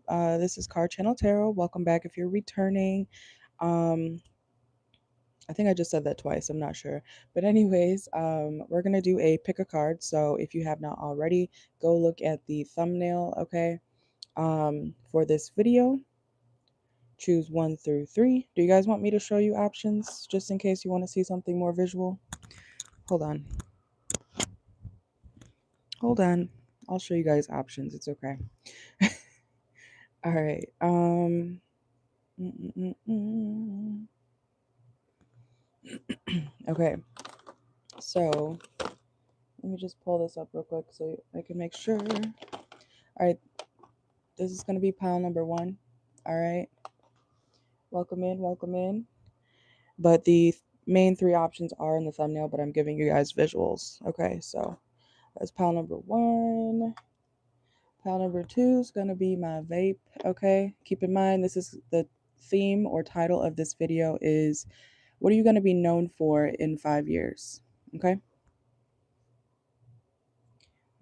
This is CarChanneledTarot. Welcome back if you're returning. Um, I think I just said that twice. I'm not sure. But anyways, we're going to do a pick a card. So if you have not already, go look at the thumbnail, okay, for this video. Choose 1 through 3. Do you guys want me to show you options just in case you want to see something more visual? Hold on. Hold on. I'll show you guys options. It's okay. All right. Okay. So let me just pull this up real quick so I can make sure. All right. This is going to be pile number 1. All right. Welcome in. Welcome in. But the main 3 options are in the thumbnail, but I'm giving you guys visuals. Okay. So that's pile number 1. Pile number 2 is going to be my vape. Okay. Keep in mind, this is the theme or title of this video is what are you going to be known for in 5 years? Okay.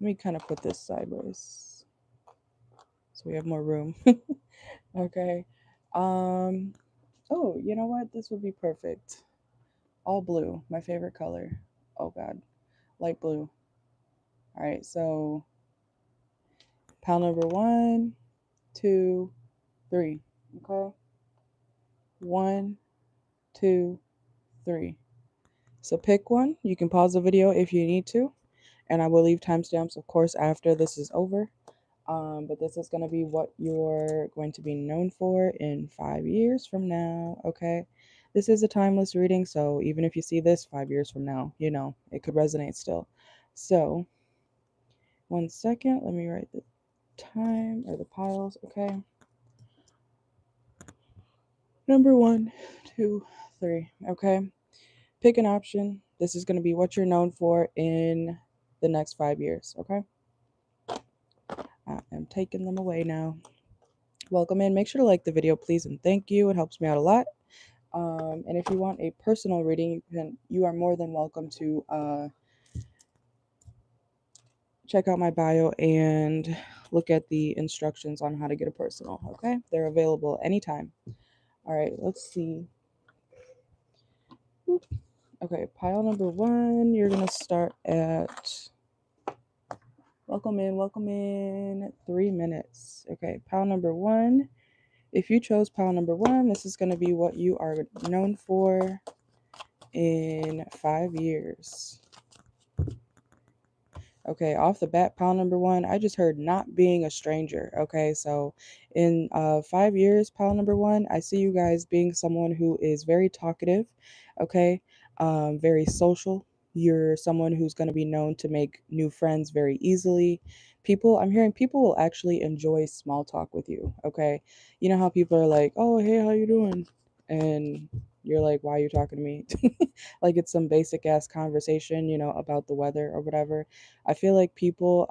Let me kind of put this sideways so we have more room. Okay. Oh, you know what? This would be perfect. All blue, my favorite color. Oh God, light blue. All right, so pile number 1, 2, 3. Okay. 1, 2, 3. So pick one. You can pause the video if you need to, and I will leave timestamps, of course, after this is over. But this is going to be what you're going to be known for in 5 years from now, okay? This is a timeless reading, so even if you see this 5 years from now, you know, it could resonate still. So, 1 second, let me write the time or the piles, okay? Number 1, 2, 3, okay? Pick an option. This is going to be what you're known for in the next 5 years, okay? I am taking them away now. Welcome in. Make sure to like the video, please, and thank you. It helps me out a lot. And if you want a personal reading, you are more than welcome to check out my bio and look at the instructions on how to get a personal. Okay, they're available anytime. All right, let's see. Okay, pile number 1. You're gonna start at welcome in 3 minutes. Okay, pile number 1. If you chose pile number 1, this is going to be what you are known for in 5 years. Okay, off the bat, pile number 1, I just heard not being a stranger. Okay, so in 5 years, pile number 1, I see you guys being someone who is very talkative, okay, very social. You're someone who's going to be known to make new friends very easily. I'm hearing people will actually enjoy small talk with you, okay? You know how people are like, oh, hey, how you doing? And you're like, why are you talking to me? Like it's some basic ass conversation, you know, about the weather or whatever. I feel like people,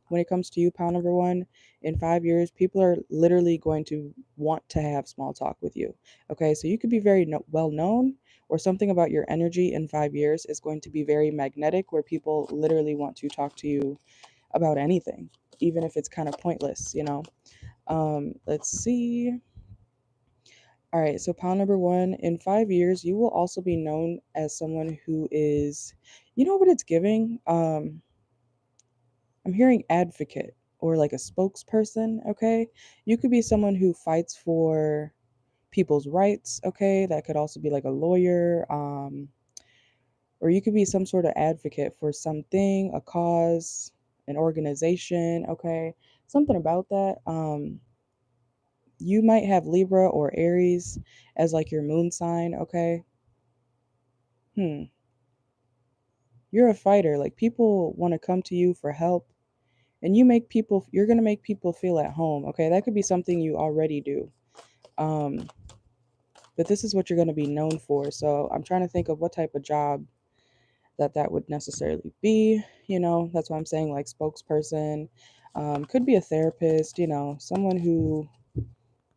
when it comes to you, pile number 1, in 5 years, people are literally going to want to have small talk with you. Okay, so you could be very well known, or something about your energy in 5 years is going to be very magnetic, where people literally want to talk to you about anything, even if it's kind of pointless, you know. Let's see. All right, so pile number 1, in 5 years, you will also be known as someone who is, you know what it's giving? I'm hearing advocate or like a spokesperson, okay? You could be someone who fights for people's rights, okay? That could also be like a lawyer, or you could be some sort of advocate for something, a cause, an organization, okay? Something about that. You might have Libra or Aries as like your moon sign, okay? You're a fighter. Like people want to come to you for help, and you're going to make people feel at home, okay? That could be something you already do. But this is what you're going to be known for. So I'm trying to think of what type of job that would necessarily be. You know, that's why I'm saying like spokesperson. Could be a therapist, you know, someone who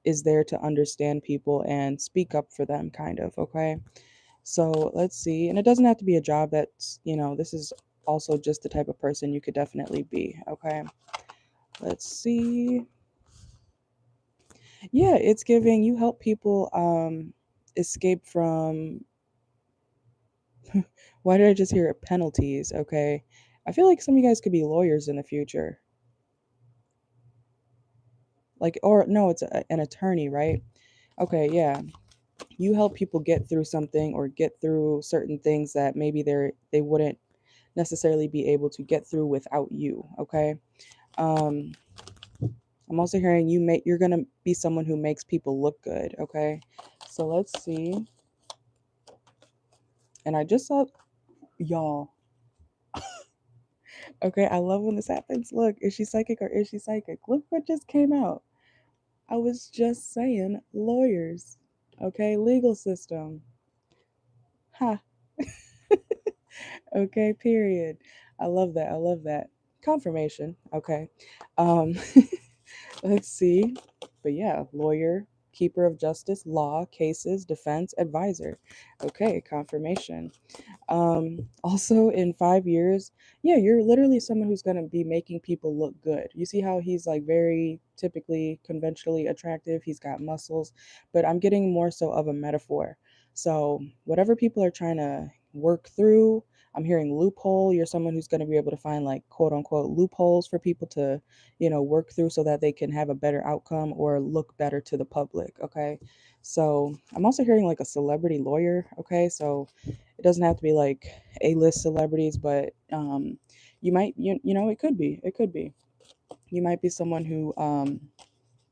is there to understand people and speak up for them, kind of, okay? So let's see. And it doesn't have to be a job that's, you know, this is also just the type of person you could definitely be, okay? Let's see. Yeah, it's giving you help people escape from why did I just hear penalties, okay? I feel like some of you guys could be lawyers in the future. Like or no, it's an attorney, right? Okay, yeah. You help people get through something or get through certain things that maybe they wouldn't necessarily be able to get through without you, okay? Um I'm also hearing you're going to be someone who makes people look good, okay? So let's see. And I just saw y'all. Okay, I love when this happens. Look, is she psychic or is she psychic? Look what just came out. I was just saying lawyers. Okay, legal system. Ha. Okay, period. I love that. I love that. Confirmation. Okay. Um let's see. But yeah, lawyer, keeper of justice, law, cases, defense, advisor. Okay, confirmation. Also in 5 years, yeah, you're literally someone who's going to be making people look good. You see how he's like very typically conventionally attractive, he's got muscles, but I'm getting more so of a metaphor. So whatever people are trying to work through, I'm hearing loophole. You're someone who's going to be able to find like quote unquote loopholes for people to, work through so that they can have a better outcome or look better to the public. Okay, so I'm also hearing like a celebrity lawyer. Okay, so it doesn't have to be like A-list celebrities, but you might it could be. It could be. You might be someone who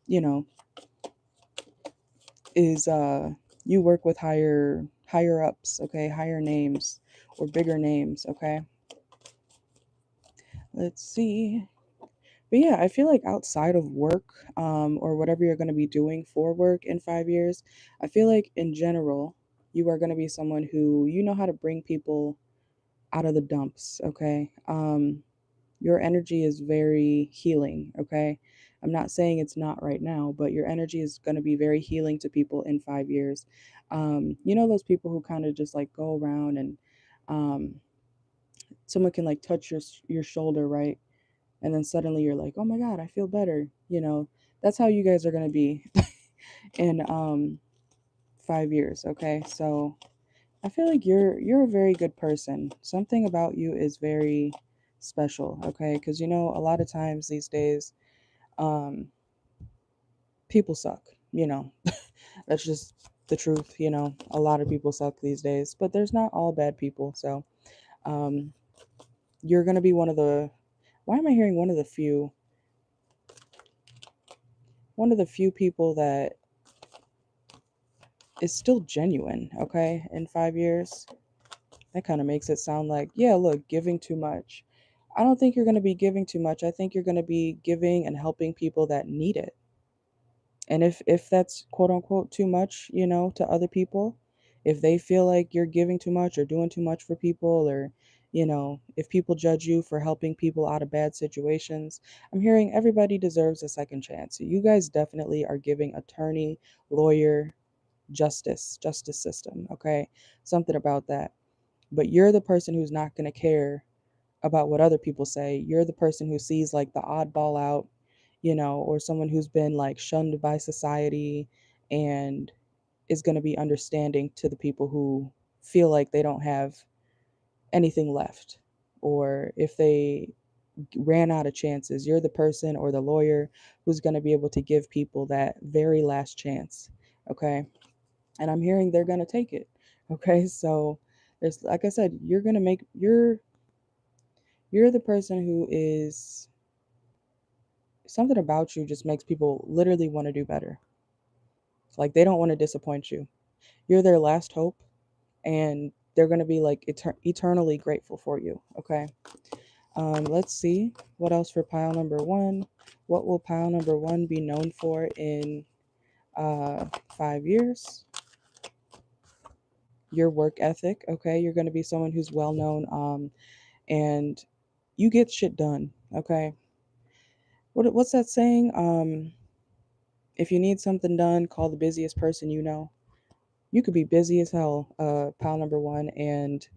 you know, is you work with higher ups, okay? Higher names or bigger names, okay? Let's see. But yeah, I feel like outside of work, or whatever you're going to be doing for work in 5 years, I feel like in general, you are going to be someone who you know how to bring people out of the dumps, okay? Your energy is very healing, okay? I'm not saying it's not right now, but your energy is going to be very healing to people in 5 years. Those people who kind of just like go around and um, someone can like touch your shoulder, right? And then suddenly you're like, oh my God, I feel better. That's how you guys are going to be in 5 years, okay? So I feel like you're a very good person. Something about you is very special, okay? Because a lot of times these days, um, people suck. That's just the truth. A lot of people suck these days, but there's not all bad people. So um, you're gonna be one of the. Why am I hearing one of the few people that is still genuine? Okay, in 5 years. That kind of makes it sound like, yeah, look, giving too much. I don't think you're going to be giving too much. I think you're going to be giving and helping people that need it. And if that's quote unquote too much, to other people, if they feel like you're giving too much or doing too much for people or if people judge you for helping people out of bad situations, I'm hearing everybody deserves a second chance. You guys definitely are giving attorney, lawyer, justice system, okay? Something about that. But you're the person who's not going to care about what other people say. You're the person who sees like the oddball out, or someone who's been like shunned by society and is going to be understanding to the people who feel like they don't have anything left, or if they ran out of chances. You're the person or the lawyer who's going to be able to give people that very last chance, okay? And I'm hearing they're going to take it. Okay? So there's, like I said, you're the person who is, something about you just makes people literally want to do better. Like they don't want to disappoint you. You're their last hope, and they're going to be like eternally grateful for you. Okay. Let's see what else for pile number one. What will pile number one be known for in 5 years? Your work ethic. Okay. You're going to be someone who's well known, and you get shit done. Okay. What's that saying? If you need something done, call the busiest person you know. You could be busy as hell, pile number one, and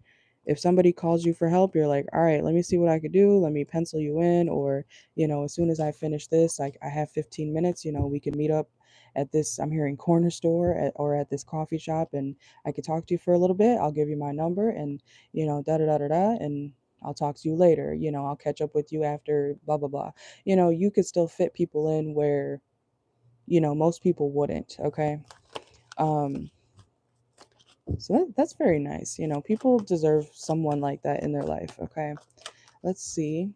If somebody calls you for help, you're like, all right, let me see what I could do. Let me pencil you in. Or, as soon as I finish this, I have 15 minutes, we can meet up at this, I'm hearing corner store or at this coffee shop, and I could talk to you for a little bit. I'll give you my number and, da da da da da. And I'll talk to you later. I'll catch up with you after blah, blah, blah. You could still fit people in where, most people wouldn't. Okay. Um, so that's very nice. People deserve someone like that in their life. Okay. Let's see.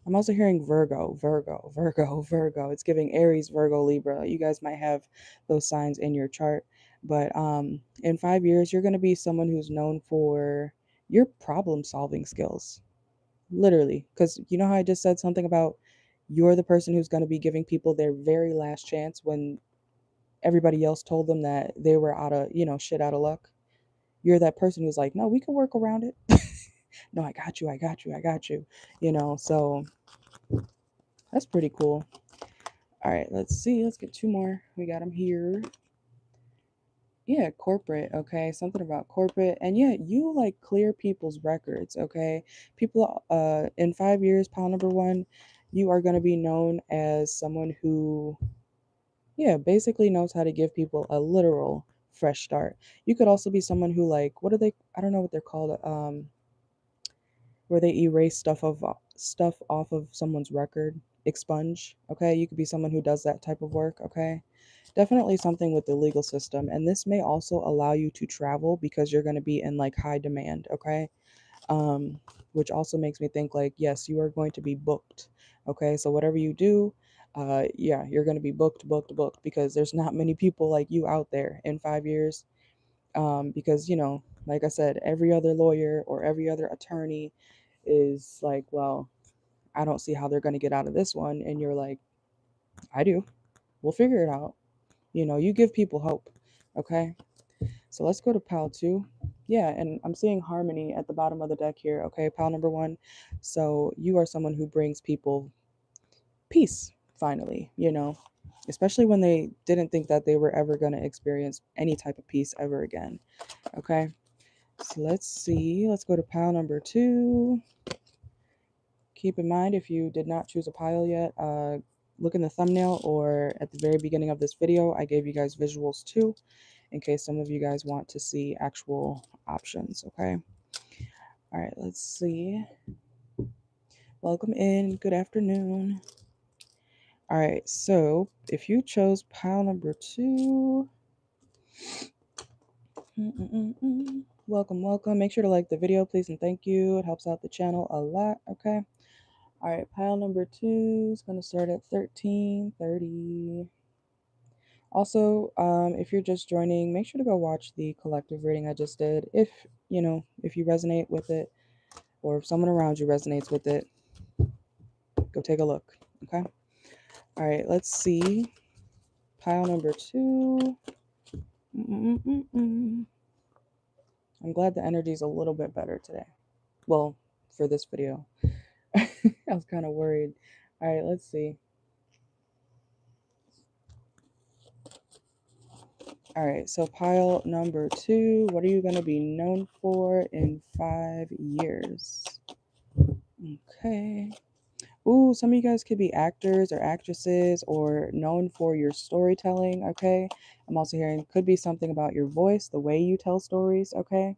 I'm also hearing Virgo, Virgo, Virgo, Virgo. It's giving Aries, Virgo, Libra. You guys might have those signs in your chart. But in 5 years, you're going to be someone who's known for your problem solving skills. Literally. Because you know how I just said something about you're the person who's going to be giving people their very last chance when everybody else told them that they were out of, shit out of luck. You're that person who's like, no, we can work around it. No, I got you, I got you, I got you. So that's pretty cool. All right, let's see. Let's get two more. We got them here. Yeah, corporate, okay? Something about corporate. And yeah, you like clear people's records, okay? People in 5 years, pile number one, you are going to be known as someone who basically knows how to give people a literal fresh start. You could also be someone who like, what are they, I don't know what they're called, where they erase stuff off of someone's record, expunge, okay? You could be someone who does that type of work, okay? Definitely something with the legal system, and this may also allow you to travel because you're going to be in like high demand, okay? Which also makes me think like, yes, you are going to be booked, okay? So whatever you do, yeah, you're going to be booked because there's not many people like you out there in 5 years. Because like I said, every other lawyer or every other attorney is like, well, I don't see how they're going to get out of this one, and you're like, I do. We'll figure it out. You give people hope. Okay. So let's go to pile two. Yeah, and I'm seeing harmony at the bottom of the deck here. Okay, pile number one. So you are someone who brings people peace, finally, especially when they didn't think that they were ever going to experience any type of peace ever again. Okay. So let's see. Let's go to pile number two. Keep in mind, if you did not choose a pile yet, look in the thumbnail or at the very beginning of this video. I gave you guys visuals too, in case some of you guys want to see actual options, okay? All right, let's see. Welcome in. Good afternoon. All right, so if you chose pile number two, welcome, welcome. Make sure to like the video, please, and thank you. It helps out the channel a lot, okay? All right, pile number two is going to start at 1330. Also, if you're just joining, make sure to go watch the collective reading I just did. If you resonate with it, or if someone around you resonates with it, go take a look. Okay. All right. Let's see. Pile number two. I'm glad the energy is a little bit better today. Well, for this video, I was kind of worried. All right. Let's see. All right, so pile number two, what are you going to be known for in 5 years? Okay. Ooh, some of you guys could be actors or actresses or known for your storytelling, okay? I'm also hearing could be something about your voice, the way you tell stories, okay?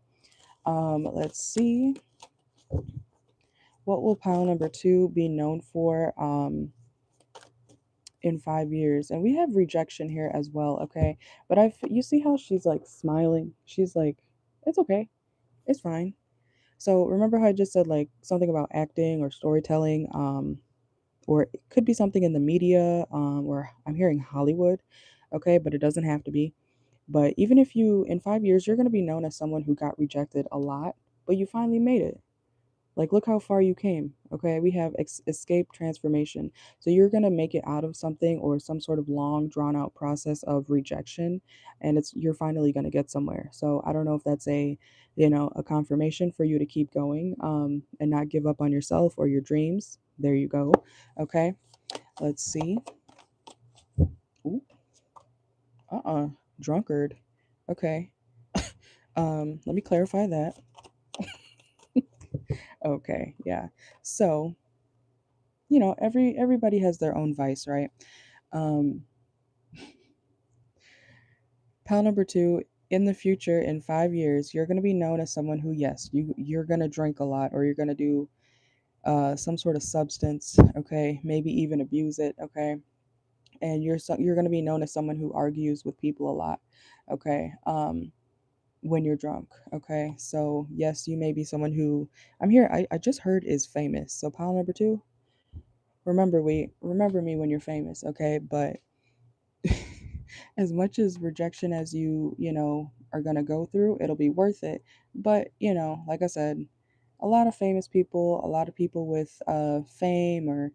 Let's see. What will pile number two be known for in 5 years? And we have rejection here as well, okay? But you see how she's like smiling? She's like, it's okay. It's fine. So remember how I just said like something about acting or storytelling, or it could be something in the media, or I'm hearing Hollywood, okay, but it doesn't have to be. But even if you, in 5 years, you're going to be known as someone who got rejected a lot, but you finally made it. Like, look how far you came. Okay, we have escape transformation. So you're gonna make it out of something or some sort of long, drawn out process of rejection, and you're finally gonna get somewhere. So I don't know if that's a confirmation for you to keep going, and not give up on yourself or your dreams. There you go. Okay, let's see. Ooh, drunkard. Okay. Let me clarify that. Okay, yeah. So, everybody has their own vice, right? Um, Pile number two, in the future, in 5 years, you're gonna be known as someone who, yes, you're gonna drink a lot, or you're gonna do some sort of substance, okay, maybe even abuse it, okay, and you're gonna be known as someone who argues with people a lot, okay, when you're drunk, okay. So yes, you may be someone who I just heard is famous. So pile number two, remember me when you're famous, okay, but as much as rejection as are going to go through, it'll be worth it. But like I said, a lot of famous people, a lot of people with fame or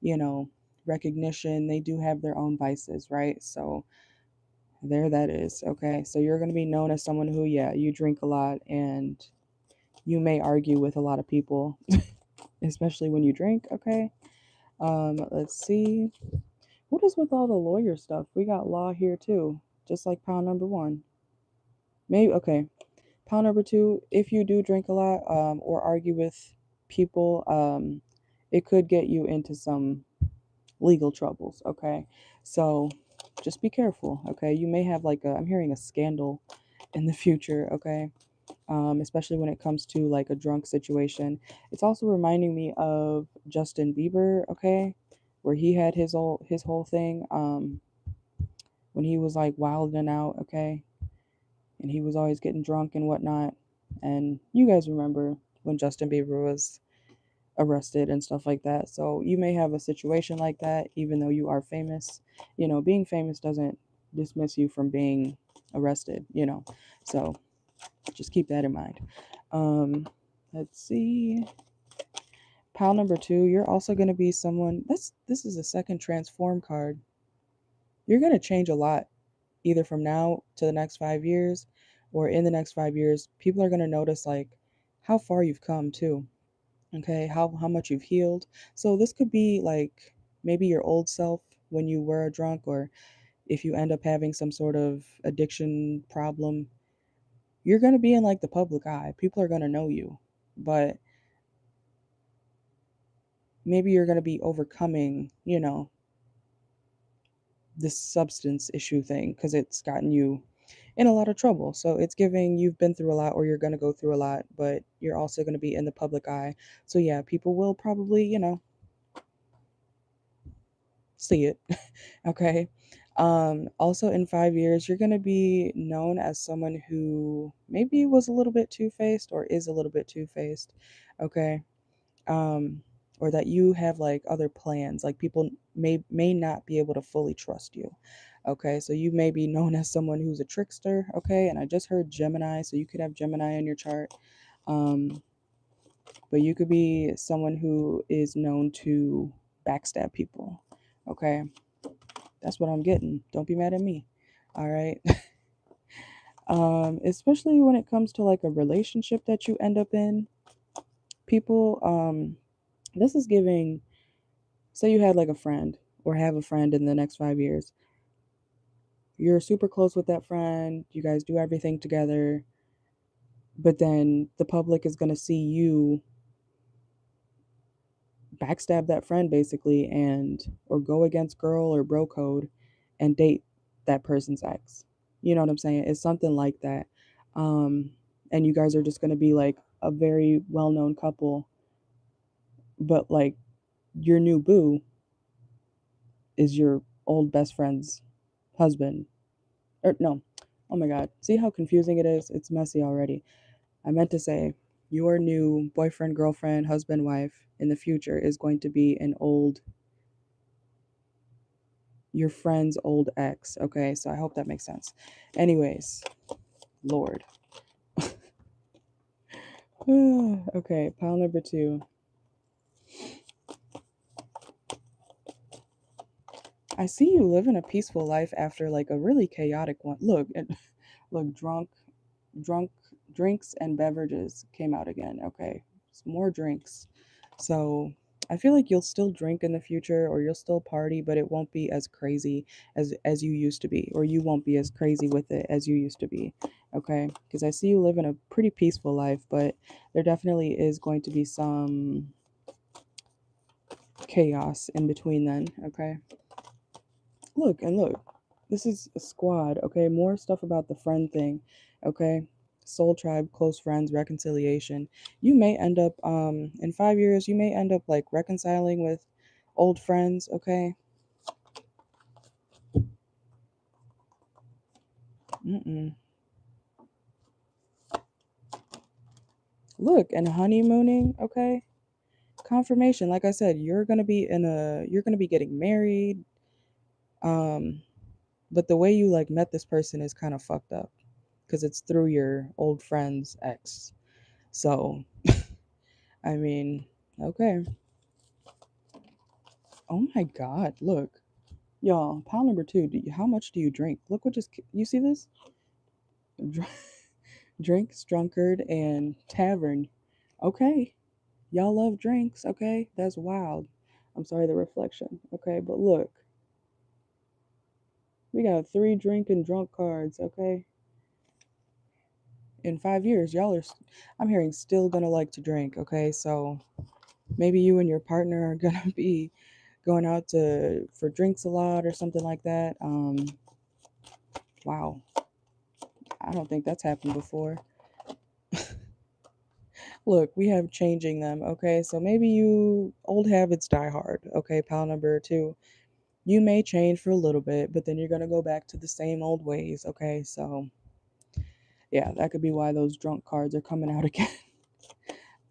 you know recognition, they do have their own vices, right? So there that is, okay. So you're going to be known as someone who, yeah, you drink a lot and you may argue with a lot of people, especially when you drink, okay. Let's see. What is with all the lawyer stuff? We got law here too, just like pile number one. Maybe, okay. Pile number two, if you do drink a lot or argue with people, it could get you into some legal troubles, okay? So just be careful, okay? You may have I'm hearing a scandal in the future, okay? Especially when it comes to like a drunk situation. It's also reminding me of Justin Bieber, okay? Where he had his whole thing when he was like wilding out, okay? And he was always getting drunk and whatnot. And you guys remember when Justin Bieber was arrested and stuff like that. So you may have a situation like that, even though you are famous. Being famous doesn't dismiss you from being arrested. So just keep that in mind. Um, let's see. Pile number two, you're also going to be someone. This is a second transform card. You're going to change a lot either from now to the next 5 years or in the next 5 years. People are going to notice like how far you've come too. Okay, how much you've healed. So this could be like maybe your old self when you were a drunk, or if you end up having some sort of addiction problem, you're going to be in like the public eye. People are going to know you. But maybe you're going to be overcoming, this substance issue thing because it's gotten you in a lot of trouble. So it's giving you've been through a lot or you're going to go through a lot, but you're also going to be in the public eye. So yeah, people will probably, see it. Okay. Also in 5 years, you're going to be known as someone who maybe was a little bit two-faced or is a little bit two-faced. Okay. um, or that you have like other plans. Like people may not be able to fully trust you. Okay, so you may be known as someone who's a trickster. Okay, and I just heard Gemini, so you could have Gemini in your chart. Um, but you could be someone who is known to backstab people. Okay, that's what I'm getting. Don't be mad at me. All right. Especially when it comes to like a relationship that you end up in, people. This is giving. Say you had like a friend or have a friend in the next 5 years. You're super close with that friend, you guys do everything together, but then the public is going to see you backstab that friend basically, and or go against girl or bro code and date that person's ex. You know what I'm saying? It's something like that. Um, and you guys are just going to be like a very well known couple, but like your new boo is your old best friend's husband. Or no, oh my god, see how confusing it is? It's messy already. I meant to say your new boyfriend, girlfriend, husband, wife in the future is going to be your friend's old ex. Okay, so I hope that makes sense. Anyways, Lord. Okay, pile number two. I see you living a peaceful life after like a really chaotic one. Look, look, drunk drinks and beverages came out again. Okay, more drinks. So I feel like you'll still drink in the future or you'll still party, but it won't be as crazy as you used to be, or you won't be as crazy with it as you used to be. Okay? Because I see you living a pretty peaceful life, but there definitely is going to be some chaos in between then, okay? Look and look. This is a squad, okay? More stuff about the friend thing, okay? Soul tribe, close friends, reconciliation. You may end up in 5 years, you may end up like reconciling with old friends, okay? Mm-mm. Look, and honeymooning, okay? Confirmation, like I said, you're going to be getting married. Um but the way you like met this person is kind of fucked up because it's through your old friend's ex. So, I mean, okay. Oh my God, look. Y'all, pile number two, how much do you drink? Look what you see this? Dr- Drinks, drunkard, and tavern. Okay. Y'all love drinks, okay? That's wild. I'm sorry, the reflection. Okay, but look. We got three drink and drunk cards, okay? In 5 years, I'm hearing still gonna like to drink, okay? So maybe you and your partner are gonna be going out to for drinks a lot or something like that. Wow, I don't think that's happened before. Look, we have changing them, okay? So maybe you old habits die hard, okay? Pile number two. You may change for a little bit, but then you're gonna go back to the same old ways, okay? So yeah, that could be why those drunk cards are coming out again.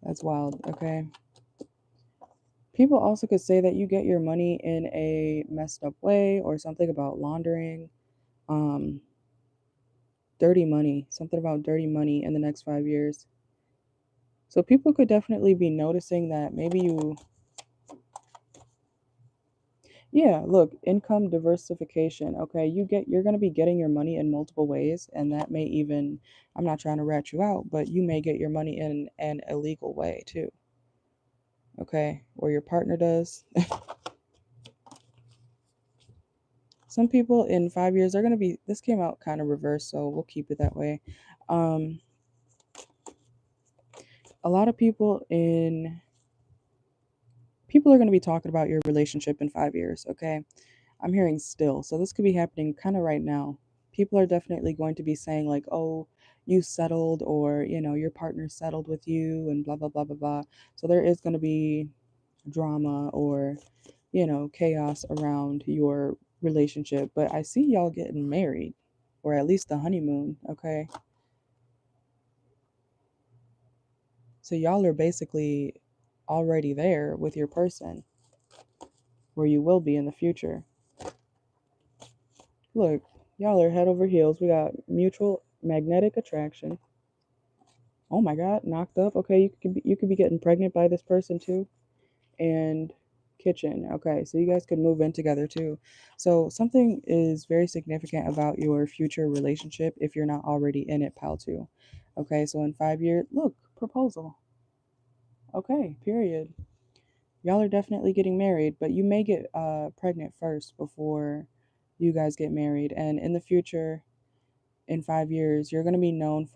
That's wild, okay? People also could say that you get your money in a messed up way or something about laundering. Um, dirty money, something about dirty money in the next 5 years. So people could definitely be noticing that maybe yeah, look, income diversification. Okay, you're going to be getting your money in multiple ways, and that may even, I'm not trying to rat you out, but you may get your money in an illegal way too. Okay, or your partner does. Some people in 5 years are going to be, this came out kind of reverse, so we'll keep it that way. Um, a lot of people are going to be talking about your relationship in 5 years, okay? I'm hearing still. So this could be happening kind of right now. People are definitely going to be saying, like, oh, you settled, or, your partner settled with you, and blah, blah, blah, blah, blah. So there is going to be drama or, chaos around your relationship. But I see y'all getting married, or at least the honeymoon, okay? So y'all are basically already there with your person, where you will be in the future. Look, y'all are head over heels. We got mutual magnetic attraction. Oh my God, knocked up. Okay, you could be getting pregnant by this person too, and kitchen. Okay, so you guys could move in together too. So something is very significant about your future relationship if you're not already in it, pal. Too. Okay, so in 5 years, look, proposal. Okay, period. Y'all are definitely getting married, but you may get pregnant first before you guys get married, and in the future in 5 years, you're going to be known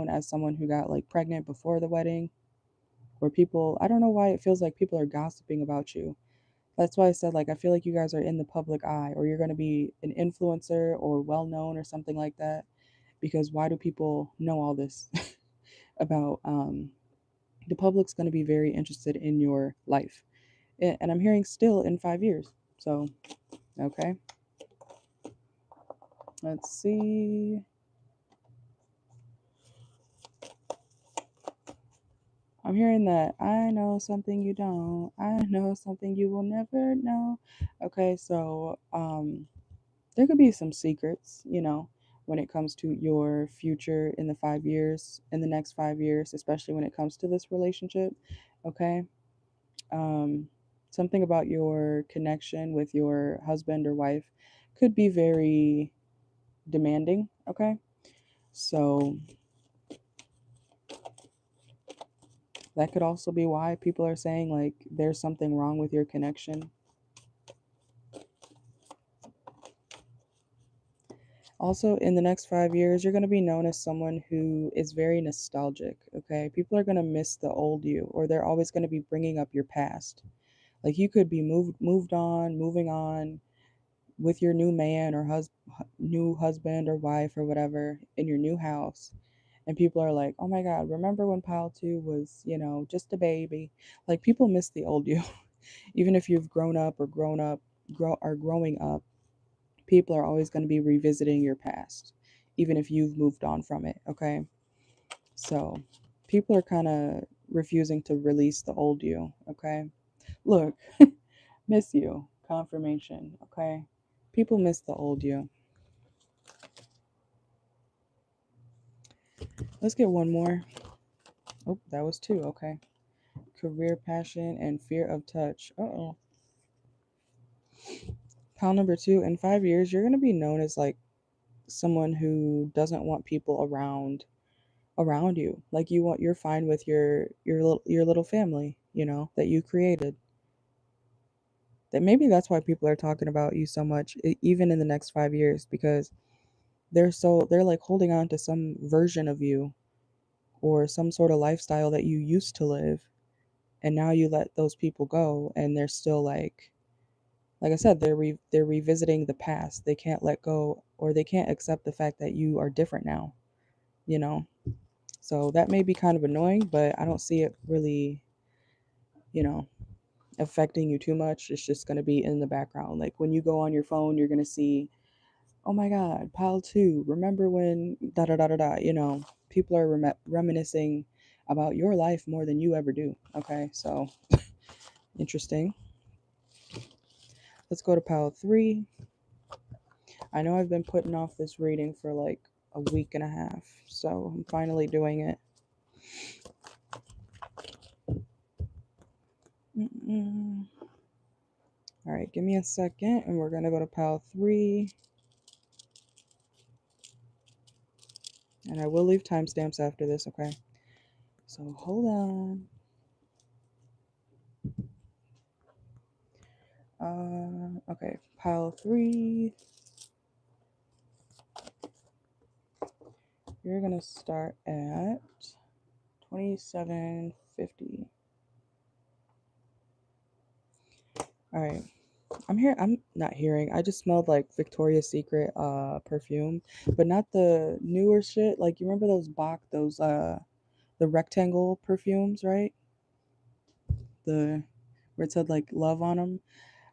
as someone who got like pregnant before the wedding, where people, I don't know why it feels like people are gossiping about you. That's why I said, like, I feel like you guys are in the public eye, or you're going to be an influencer or well known or something like that. Because why do people know all this about, the public's going to be very interested in your life. And I'm hearing still in 5 years. So, okay, let's see. I'm hearing that I know something you don't. I know something you will never know. Okay, so there could be some secrets, when it comes to your future in the 5 years, in the next 5 years, especially when it comes to this relationship. Okay. Um, something about your connection with your husband or wife could be very demanding. Okay. So That could also be why people are saying like there's something wrong with your connection. Also, in the next 5 years, you're going to be known as someone who is very nostalgic, okay? People are going to miss the old you, or they're always going to be bringing up your past. Like you could be moving on with your new man or new husband or wife or whatever in your new house. And people are like, oh my God, remember when Pile 2 was, just a baby? Like people miss the old you. Even if you've growing up, people are always going to be revisiting your past, even if you've moved on from it, okay? So people are kind of refusing to release the old you, okay? Look, miss you, confirmation, okay? People miss the old you. Let's get one more. Oh, that was two, okay. Career passion and fear of touch. Uh-oh. Pile number 2, in 5 years, you're going to be known as like someone who doesn't want people around you. Like you're fine with your little family, that you created. That maybe that's why people are talking about you so much even in the next 5 years, because they're like holding on to some version of you or some sort of lifestyle that you used to live, and now you let those people go and they're still like I said, they're revisiting the past. They can't let go, or they can't accept the fact that you are different now, you know. So that may be kind of annoying, but I don't see it really, you know, affecting you too much. It's just going to be in the background. Like when you go on your phone, you're going to see, oh my God, pile 2. Remember when da da da da da, people are reminiscing about your life more than you ever do. Okay, so interesting. Let's go to pile 3. I know I've been putting off this reading for like a week and a half, so I'm finally doing it. All right, give me a second, and we're gonna go to pile 3. And I will leave timestamps after this, okay? So hold on. Okay, pile 3. You're gonna start at 2750. All right. I'm not hearing. I just smelled like Victoria's Secret perfume, but not the newer shit. Like you remember those the rectangle perfumes, right? The Where it said like love on them.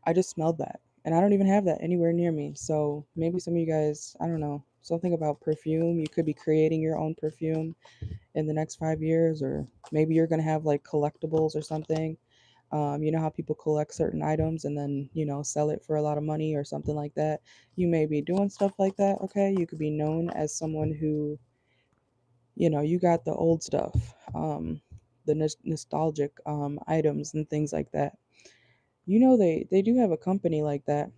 I just smelled that. And I don't even have that anywhere near me. So maybe some of you guys, I don't know, something about perfume. You could be creating your own perfume in the next 5 years, or maybe you're going to have like collectibles or something. You know how people collect certain items and then, sell it for a lot of money or something like that. You may be doing stuff like that, okay? You could be known as someone who, you got the old stuff, the nostalgic items and things like that. They do have a company like that.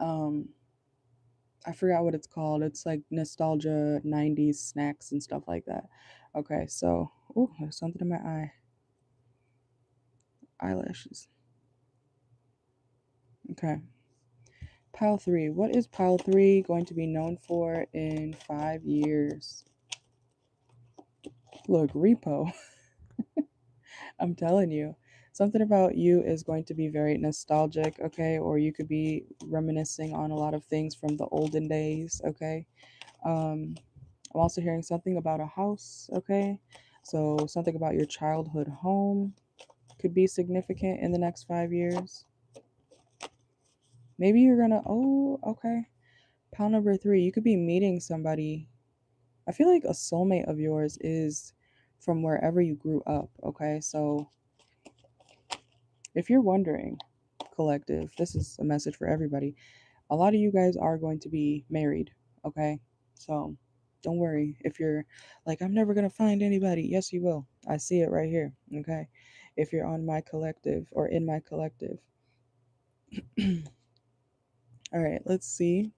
Um, I forgot what it's called. It's like nostalgia 90s snacks and stuff like that. Okay, so, oh, there's something in my eye. Eyelashes. Okay. Pile 3. What is Pile 3 going to be known for in 5 years? Look, repo. I'm telling you. Something about you is going to be very nostalgic, okay? Or you could be reminiscing on a lot of things from the olden days, okay? Um, I'm also hearing something about a house, okay? So something about your childhood home could be significant in the next 5 years. Maybe you're gonna, oh, okay. Pile number 3, you could be meeting somebody. I feel like a soulmate of yours is from wherever you grew up, okay? So if you're wondering, collective, this is a message for everybody. A lot of you guys are going to be married, okay? So don't worry if you're like, I'm never going to find anybody. Yes, you will. I see it right here, okay? If you're on my collective or in my collective. All right, let's see.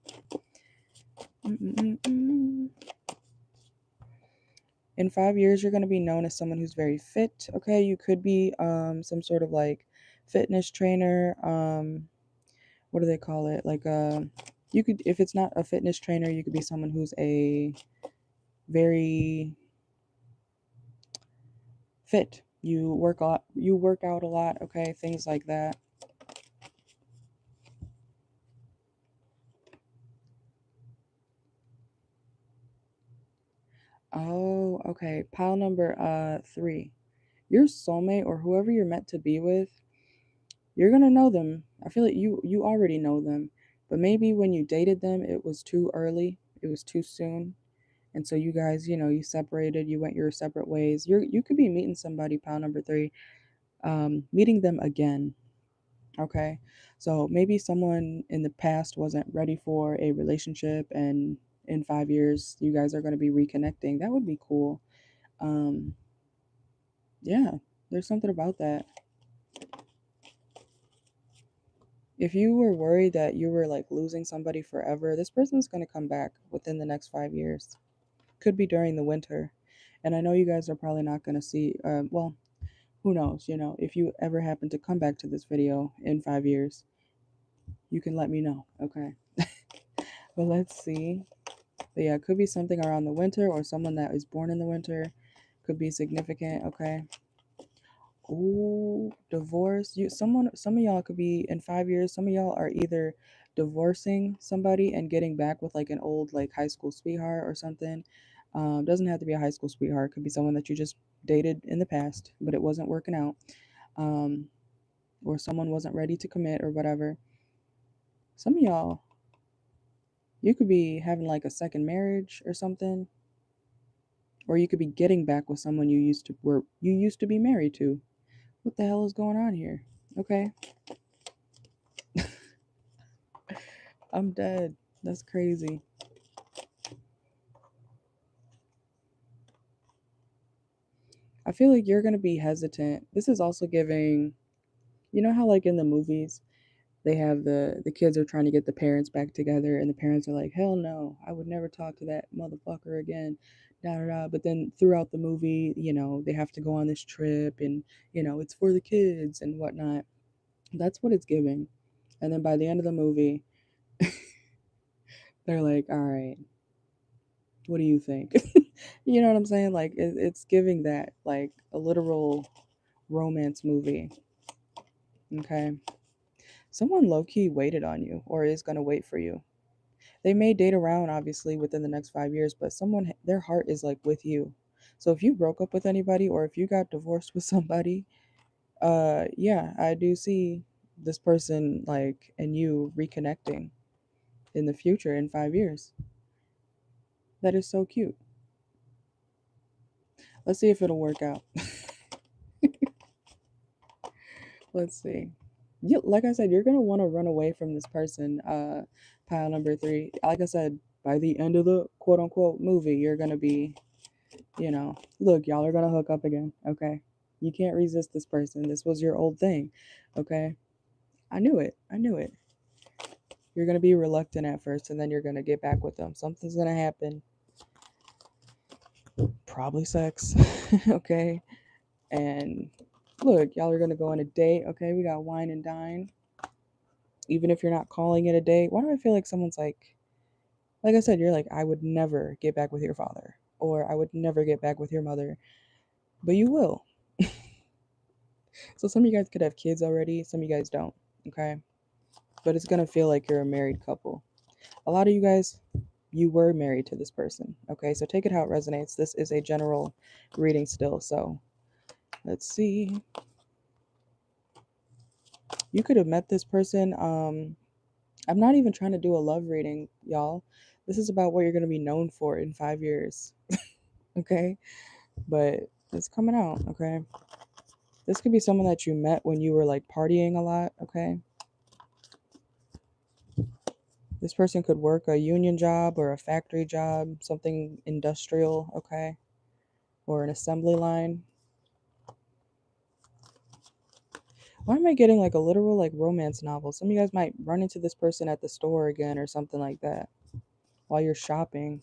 In 5 years, you're going to be known as someone who's very fit. Okay, you could be some sort of like fitness trainer. What do they call it? Like you could, if it's not a fitness trainer, you could be someone who's a very fit. You work out a lot. Okay, things like that. Oh, okay. Pile number 3. Your soulmate or whoever you're meant to be with, you're gonna know them. I feel like you already know them, but maybe when you dated them, it was too early. It was too soon, and so you guys, you separated. You went your separate ways. You could be meeting somebody. Pile number 3, meeting them again. Okay, so maybe someone in the past wasn't ready for a relationship, and in 5 years, you guys are gonna be reconnecting. That would be cool. Um, yeah, there's something about that. If you were worried that you were like losing somebody forever, this person's going to come back within the next 5 years. Could be during the winter. And I know you guys are probably not going to see, well, who knows, if you ever happen to come back to this video in 5 years, you can let me know, okay? But let's see. But yeah, it could be something around the winter or someone that is born in the winter. Could be significant, okay? Oh, divorce. Some of y'all could be in 5 years. Some of y'all are either divorcing somebody and getting back with like an old like high school sweetheart or something. Doesn't have to be a high school sweetheart. Could be someone that you just dated in the past, but it wasn't working out. Um, or someone wasn't ready to commit or whatever. Some of y'all, you could be having like a second marriage or something, or you could be getting back with someone you used to be married to. What the hell is going on here? Okay. I'm dead. That's crazy. I feel like you're going to be hesitant. This is also giving, how like in the movies, they have the kids are trying to get the parents back together and the parents are like, "Hell no. I would never talk to that motherfucker again." Da da da. But then throughout the movie, they have to go on this trip and, it's for the kids and whatnot. That's what it's giving. And then by the end of the movie, they're like, "All right, what do you think?" You know what I'm saying? Like it's giving that like a literal romance movie. Okay. Someone low key waited on you or is going to wait for you. They may date around obviously within the next 5 years, but their heart is like with you. So if you broke up with anybody or if you got divorced with somebody, yeah, I do see this person like and you reconnecting in the future in 5 years. That is so cute. Let's see if it'll work out. Let's see. Like I said, you're gonna want to run away from this person. Pile number 3. Like I said, by the end of the quote unquote movie, you're gonna be, look, y'all are gonna hook up again. Okay, you can't resist this person. This was your old thing. Okay, I knew it. I knew it. You're gonna be reluctant at first, and then you're gonna get back with them. Something's gonna happen. Probably sex. Okay, and look, y'all are gonna go on a date. Okay, we got wine and dine. Even if you're not calling it a date, why do I feel like someone's like I said, you're like, I would never get back with your father, or I would never get back with your mother, but you will. So some of you guys could have kids already, some of you guys don't, okay? But it's gonna feel like you're a married couple. A lot of you guys, you were married to this person, okay? So take it how it resonates. This is a general reading still, so let's see. You could have met this person. I'm not even trying to do a love reading, y'all. This is about what you're gonna be known for in 5 years, okay? But it's coming out, okay? This could be someone that you met when you were like partying a lot, okay? This person could work a union job or a factory job, something industrial, okay? Or an assembly line. Why am I getting like a literal like romance novel? Some of you guys might run into this person at the store again or something like that while you're shopping.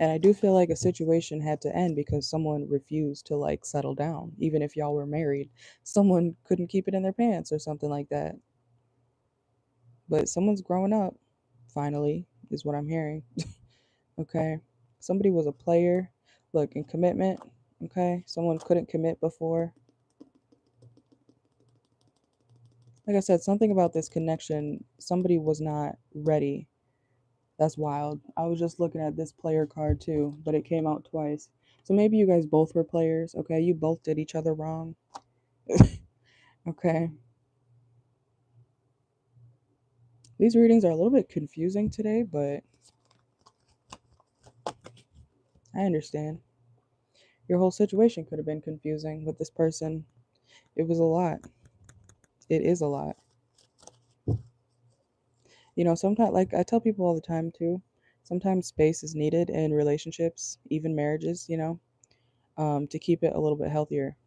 And I do feel like a situation had to end because someone refused to like settle down. Even if y'all were married, someone couldn't keep it in their pants or something like that. But someone's growing up, finally, is what I'm hearing. Okay. Somebody was a player. Look, in commitment, okay? Someone couldn't commit before. Like I said, something about this connection, somebody was not ready. That's wild. I was just looking at this player card too, but it came out twice. So maybe you guys both were players, okay? You both did each other wrong. Okay. These readings are a little bit confusing today, but I understand. Your whole situation could have been confusing with this person. It was a lot. It is a lot. You know, sometimes, like I tell people all the time too, sometimes space is needed in relationships, even marriages, to keep it a little bit healthier.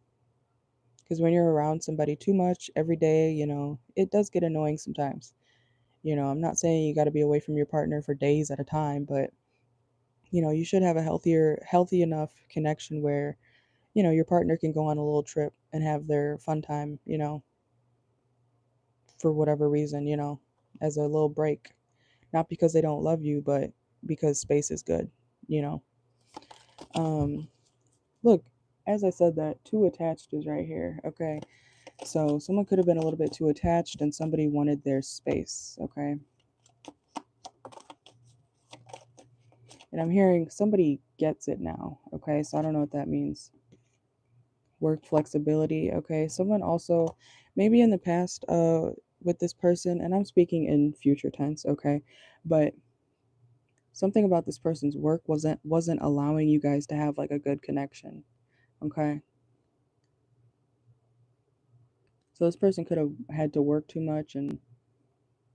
Because when you're around somebody too much every day, it does get annoying sometimes. I'm not saying you got to be away from your partner for days at a time, but you should have a healthy enough connection where, your partner can go on a little trip and have their fun time, for whatever reason, as a little break. Not because they don't love you, but because space is good, you know. Um, Look, as I said that, too attached is right here, okay? So someone could have been a little bit too attached and somebody wanted their space, okay? And I'm hearing somebody gets it now, okay? So I don't know what that means. Work flexibility, okay? Someone also, maybe in the past, with this person, and I'm speaking in future tense, okay? But something about this person's work wasn't allowing you guys to have like a good connection, okay? So this person could have had to work too much and,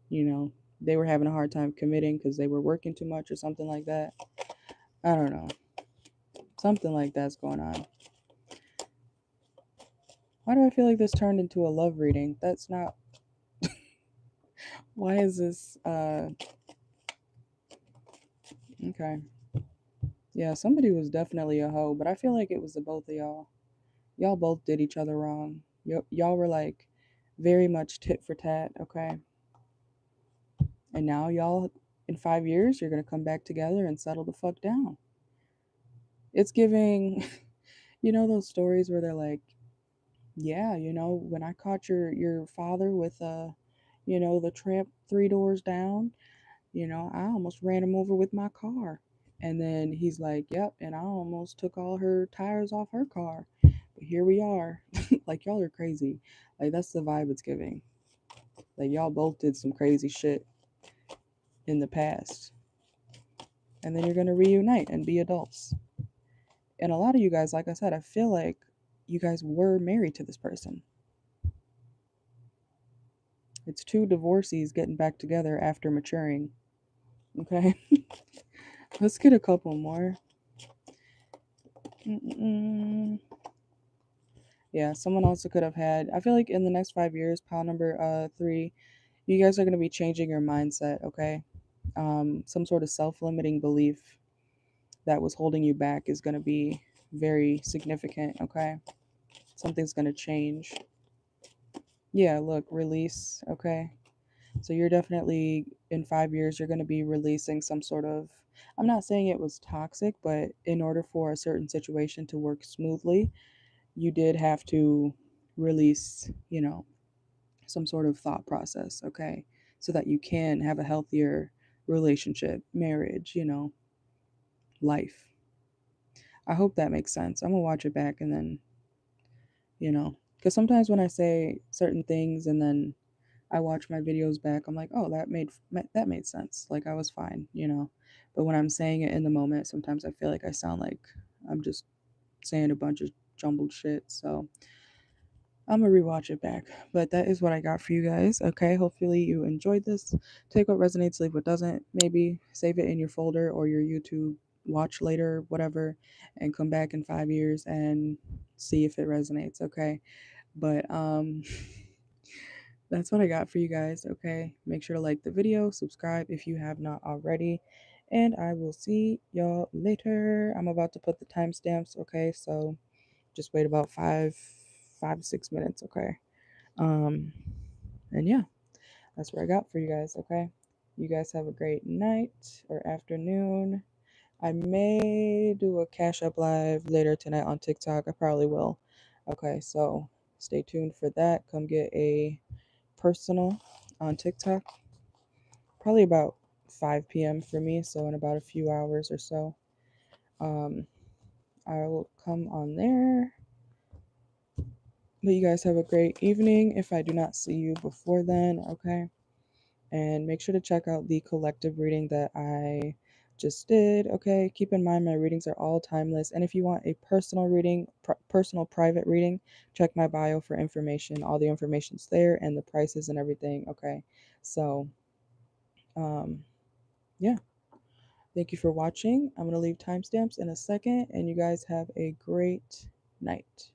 you know, they were having a hard time committing because they were working too much or something like that. I don't know. Something like that's going on. Why do I feel like this turned into a love reading? That's not. Why is this? Okay. Yeah, somebody was definitely a hoe, but I feel like it was the both of y'all. Y'all both did each other wrong. Y'all were like very much tit for tat, okay? And now y'all, in 5 years, you're gonna come back together and settle the fuck down. It's giving, those stories where they're like, yeah, when I caught your father with the tramp 3 doors down, I almost ran him over with my car. And then he's like, yep, and I almost took all her tires off her car. But here we are. Like, y'all are crazy. Like, that's the vibe it's giving. Like, y'all both did some crazy shit in the past. And then you're going to reunite and be adults. And a lot of you guys, like I said, I feel like you guys were married to this person. It's two divorcees getting back together after maturing. Okay? Let's get a couple more. Yeah, someone also could have had. I feel like in the next 5 years, pile number 3, you guys are going to be changing your mindset, okay? Some sort of self limiting belief that was holding you back is going to be very significant, okay? Something's going to change. Yeah, look, release, okay? So you're definitely, in 5 years, you're going to be releasing some sort of. I'm not saying it was toxic, but in order for a certain situation to work smoothly, you did have to release, some sort of thought process, okay? So that you can have a healthier relationship, marriage, life. I hope that makes sense. I'm gonna watch it back and then, because sometimes when I say certain things and then I watch my videos back, I'm like, oh, that made sense. Like I was fine. But when I'm saying it in the moment, sometimes I feel like I sound like I'm just saying a bunch of jumbled shit. So I'm gonna rewatch it back. But that is what I got for you guys. Okay, hopefully you enjoyed this. Take what resonates, leave what doesn't. Maybe save it in your folder or your YouTube watch later, whatever, and come back in 5 years and see if it resonates. Okay, but that's what I got for you guys. Okay, make sure to like the video, subscribe if you have not already, and I will see y'all later. I'm about to put the timestamps, okay? So just wait about 5 to 6 minutes, okay? Um, and yeah, that's what I got for you guys, okay? You guys have a great night or afternoon. I may do a Cash Up Live later tonight on TikTok. I probably will. Okay, so stay tuned for that. Come get a personal on TikTok. Probably about 5 p.m. for me, so in about a few hours or so. Um, I will come on there. But you guys have a great evening if I do not see you before then, okay? And make sure to check out the collective reading that I just did, okay? Keep in mind my readings are all timeless, and if you want a personal reading, personal private reading, check my bio for information. All the information's there and the prices and everything, okay? So yeah, thank you for watching. I'm going to leave timestamps in a second, and you guys have a great night.